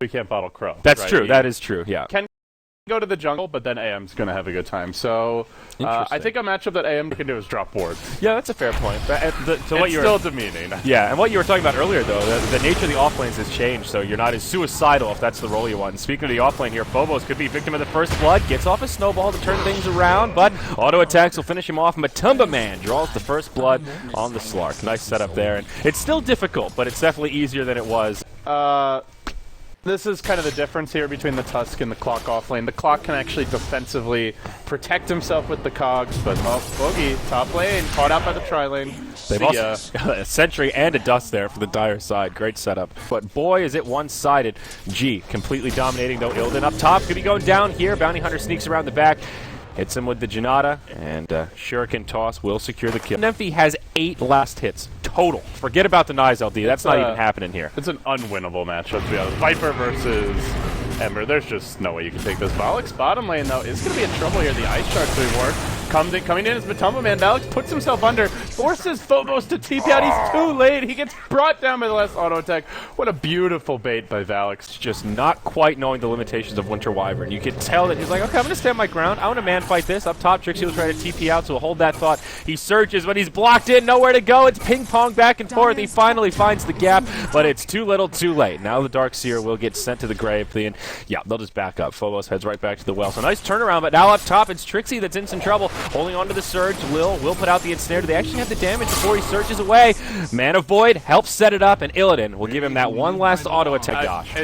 we can't bottle Crow. That's right? true. That is true. Yeah. Can go to the jungle, but then AM's going to have a good time. So I think a matchup that AM can do is drop ward. Yeah, that's a fair point. It's still demeaning. Yeah, and what you were talking about earlier, though, the nature of the offlanes has changed, so you're not as suicidal if that's the role you want. And speaking of the offlane here, Phobos could be victim of the first blood, gets off a snowball to turn things around, but auto attacks will finish him off. Matumba Man draws the first blood on the Slark. Nice setup there, and it's still difficult, but it's definitely easier than it was. This is kind of the difference here between the Tusk and the Clock offlane. The Clock can actually defensively protect himself with the cogs, but Boogie, top lane, caught out by the tri-lane. They've also a Sentry and a Dust there for the Dire side. Great setup. But boy, is it one-sided. G completely dominating, though. Illidan up top. Could be going down here. Bounty Hunter sneaks around the back. Hits him with the Janata, and Shuriken Toss will secure the kill. Nemphy has 8 last hits total. Forget about the Nice LD. That's not even happening here. It's an unwinnable matchup, to be honest. Viper versus Ember. There's just no way you can take this. Valak's bottom lane, though, is going to be in trouble here. The Ice Shard to work. Coming in as Matumba Man. Valak puts himself under, forces Phobos to TP out. He's too late. He gets brought down by the last auto attack. What a beautiful bait by Valak. Just not quite knowing the limitations of Winter Wyvern. You could tell that he's like, okay, I'm going to stand my ground. I want to man fight this. Up top, Trixie will try to TP out, so we'll hold that thought. He surges, but he's blocked in. Nowhere to go. It's ping-pong back and forth. He finally finds the gap, but it's too little, too late. Now the Darkseer will get sent to the grave. And yeah, they'll just back up. Phobos heads right back to the well. So nice turnaround, but now up top, it's Trixie that's in some trouble. Holding on to the surge. Lil will put out the ensnare. Do they actually have the damage before he surges away? Mana Void helps set it up, and Illidan will give him that one last auto attack. Gosh.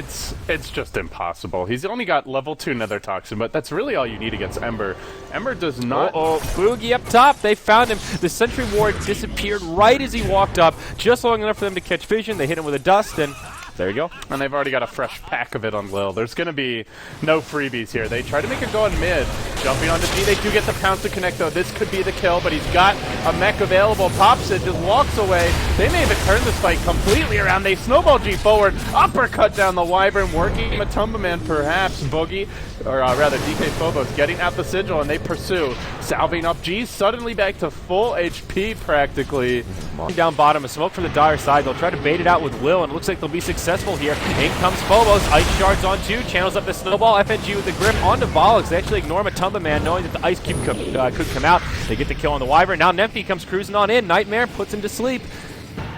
It's just impossible. He's only got level 2 Nether Toxin, but that's really all you need against Ember. Ember does not... Boogie up top. They found him. The Sentry Ward disappeared right as he walked up, just long enough for them to catch vision. They hit him with a Dust, and there you go. And they've already got a fresh pack of it on Lil. There's going to be no freebies here. They try to make it go in mid. Jumping onto G. They do get the pounce to connect, though. This could be the kill, but he's got a mech available. Pops it, just walks away. They may even turn this fight completely around. They snowball G forward. Uppercut down the Wyvern. Working Matumba Man, perhaps. Boogie, or rather DK Phobos, getting out the sigil, and they pursue. Salving up G. Suddenly back to full HP, practically. Down bottom, a smoke from the Dire side. They'll try to bait it out with Lil, and it looks like they'll be successful here. In comes Phobos. Ice Shards on 2. Channels up the snowball. FNG with the grip onto Volix. They actually ignore Matumba Man, knowing that the Ice Cube could come out. They get the kill on the Wyvern. Now Nemphy comes cruising on in. Nightmare puts him to sleep.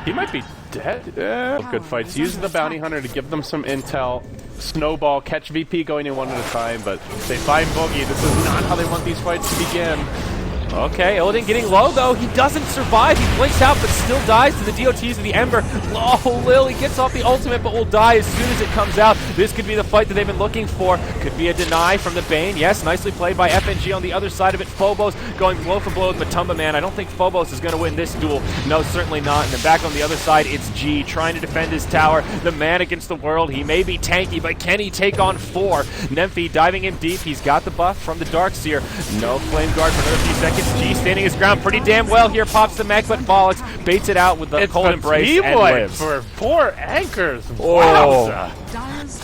He might be dead. Good fights. Using the Bounty Hunter to give them some intel. Snowball, catch VP going in one at a time, but they find Boogie. This is not how they want these fights to begin. Okay, Illidan getting low, though. He doesn't survive. He blinks out, but still dies to the DOTs of the Ember. Oh, Lil, he gets off the ultimate, but will die as soon as it comes out. This could be the fight that they've been looking for. Could be a deny from the Bane. Yes, nicely played by FNG on the other side of it. Phobos going blow for blow with Matumba Man. I don't think Phobos is going to win this duel. No, certainly not. And then back on the other side, it's G trying to defend his tower. The man against the world. He may be tanky, but can he take on 4? Nemphy diving in deep. He's got the buff from the Darkseer. No Flame Guard for another few seconds. G standing his ground pretty damn well here. Pops the mech, but Volix baits it out with the cold embrace and lives. For 4 anchors. Oh. Wow.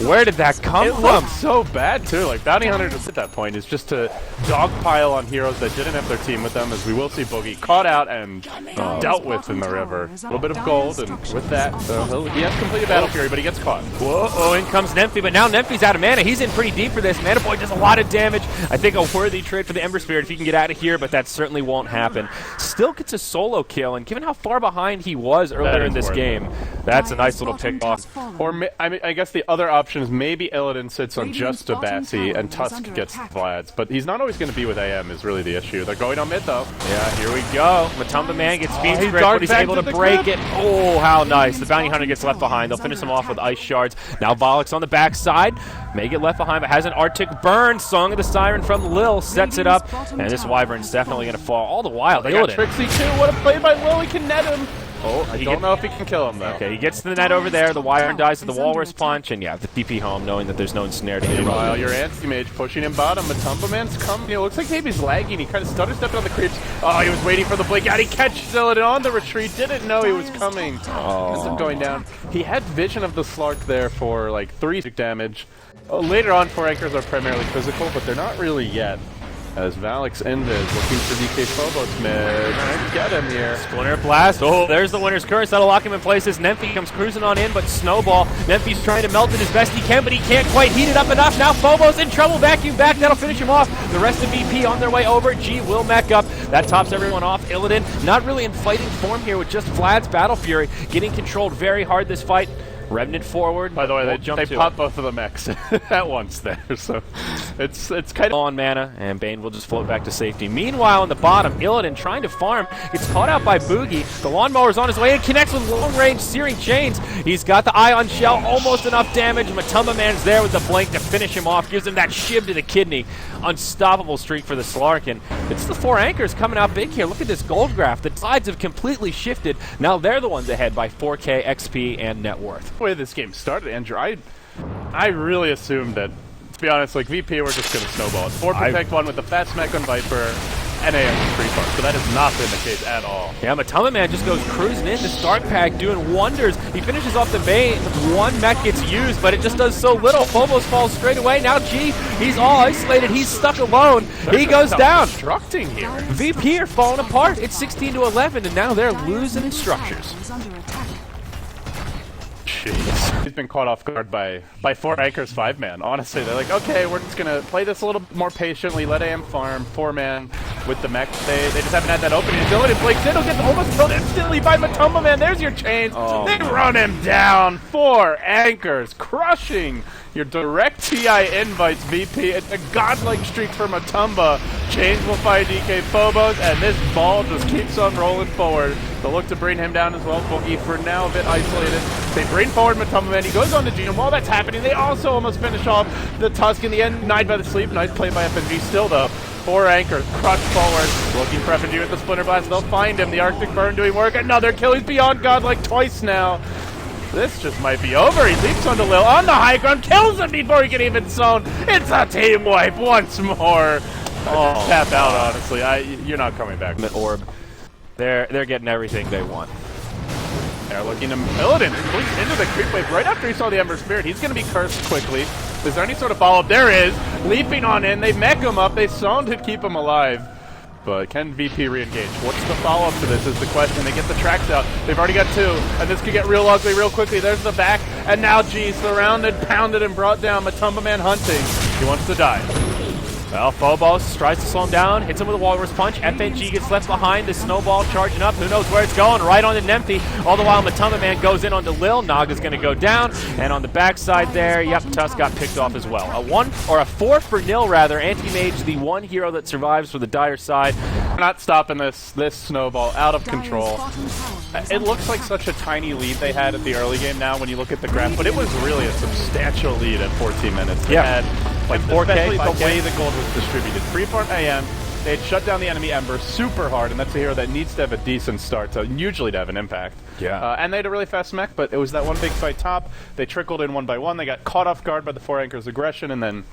Where did that come from? It looked so bad, too. Like, Bounty Hunter just at that point is just to dogpile on heroes that didn't have their team with them, as we will see Boogie caught out and dealt with in the river. A little bit of gold, and with that, he has completed Battle Fury, but he gets caught. Whoa, in comes Nemphy, but now Nemphy's out of mana. He's in pretty deep for this. Mana Boy does a lot of damage. I think a worthy trade for the Ember Spirit if he can get out of here, but that certainly won't happen. Still gets a solo kill, and given how far behind he was earlier in this game, that's a nice little pick off. Or I guess the other option is maybe Illidan sits on just a Batsy and Tusk gets Vlad's, but he's not always going to be with AM is really the issue. They're going on mid, though. Yeah, here we go. Matumba Man gets speed grip, but he's able to break it. Oh, how nice. The Bounty Hunter gets left behind. They'll finish him off with Ice Shards. Now Volix on the backside. May get left behind, but has an Arctic Burn. Song of the Siren from Lil sets it up, and this Wyvern's definitely going to fall. All the while, they got Trixie, too. What a play by Lil. He can net him. Oh, I don't know if he can kill him, though. Okay, he gets to the net over there. The Wyvern dies to the Walrus Punch, and yeah, the TP home, knowing that there's no ensnare to hit him. Meanwhile, your anti-mage pushing him bottom. Matumba Man's coming. It looks like maybe he's lagging. He kind of stutter-stepped on the creeps. Oh, he was waiting for the blink out. He catches Illidan on the retreat. Didn't know he was coming. Ends up going down. He had vision of the Slark there for like 3 damage. Later on, 4 anchors are primarily physical, but they're not really yet. as Valix Invis looking for DK Phobos mid. Trying to get him here. Splinter Blast. Oh, there's the winner's curse. That'll lock him in place as Nemphy comes cruising on in, but Snowball. Nemphy's trying to melt it as best he can, but he can't quite heat it up enough. Now Phobos in trouble. Vacuum back. That'll finish him off. The rest of VP on their way over. G will mech up. That tops everyone off. Illidan not really in fighting form here with just Vlad's Battle Fury getting controlled very hard this fight. Revenant forward. By the way, they pop both of the mechs at once there, so it's kind of on mana, and Bane will just float back to safety. Meanwhile, in the bottom, Illidan trying to farm, gets caught out by Boogie. The lawnmower's on his way and connects with long-range Searing Chains. He's got the Eye on Shell, almost enough damage. Matumba Man's there with the blink to finish him off, gives him that shiv to the kidney. Unstoppable streak for the Slarkin. It's the 4 anchors coming out big here. Look at this gold graph. The sides have completely shifted. Now they're the ones ahead by 4K, XP, and net worth. the way this game started, Andrew, I really assumed that, to be honest, like VP were just going to snowball it. 4 protect 1 with the fast mech on Viper, and AM free farm, so that has not been the case at all. Yeah, Matumba Man just goes cruising in. This Dark Pack doing wonders. He finishes off the Bane. 1 mech gets used, but it just does so little. Phobos falls straight away. Now G, he's all isolated. He's stuck alone. He goes down. Constructing here. VP are falling apart. It's 16-11, and now they're losing in structures. Jeez. He's been caught off guard by 4 anchors 5-man. Honestly, they're like, okay, we're just gonna play this a little more patiently, let AM farm, 4-man with the mech. They just haven't had that opening. Dylan Blake Diddle gets almost killed instantly by Matumba Man. There's your chains. Oh, they run him down. 4 anchors crushing your direct TI invites, VP. It's a godlike streak for Matumba. Chains will find DK Phobos, and this ball just keeps on rolling forward. They'll look to bring him down as well. Boogie for now a bit isolated. They bring forward Matumba Man. He goes on to G, and while that's happening, they also almost finish off the Tusk in the end. Denied by the sleep. Nice play by FNG still, though. 4 anchors crushed forward. Looking for FNG with the Splinter Blast. They'll find him. The Arctic Burn doing work. Another kill. He's beyond godlike twice now. This just might be over. He leaps onto Lil on the high ground, kills him before he can even zone. It's a team wipe once more. Oh, tap out, honestly. You're not coming back. The orb. They're getting everything they want. They're looking to Illidan into the creep wave right after he saw the Ember Spirit. He's going to be cursed quickly. Is there any sort of follow-up? There is. Leaping on in. They mech him up. They zoned to keep him alive. But can VP re-engage? What's the follow-up to this is the question. They get the tracks out. They've already got 2, and this could get real ugly real quickly. There's the back, and now G surrounded, pounded, and brought down. Matumba Man hunting. He wants to die. Well, Phobos tries to slow him down, hits him with a Walrus Punch. FNG gets left behind. The Snowball charging up. Who knows where it's going? Right on to Nemphy. All the while, Matumba Man goes in onto Lil. Naga's going to go down. And on the backside there, yep, Tusk got picked off as well. A 4 for nil, rather. Anti-Mage, the 1 hero that survives for the Dire side. We're not stopping this Snowball out of control. It looks like such a tiny lead they had at the early game now when you look at the graph, but it was really a substantial lead at 14 minutes. They had, like 4K, especially 5K. The way the gold was distributed. Freeform AM, they had shut down the enemy Ember super hard, and that's a hero that needs to have a decent start to usually to have an impact. Yeah. And they had a really fast mech, but it was that one big fight top. They trickled in 1 by 1. They got caught off guard by the 4 anchors aggression, and then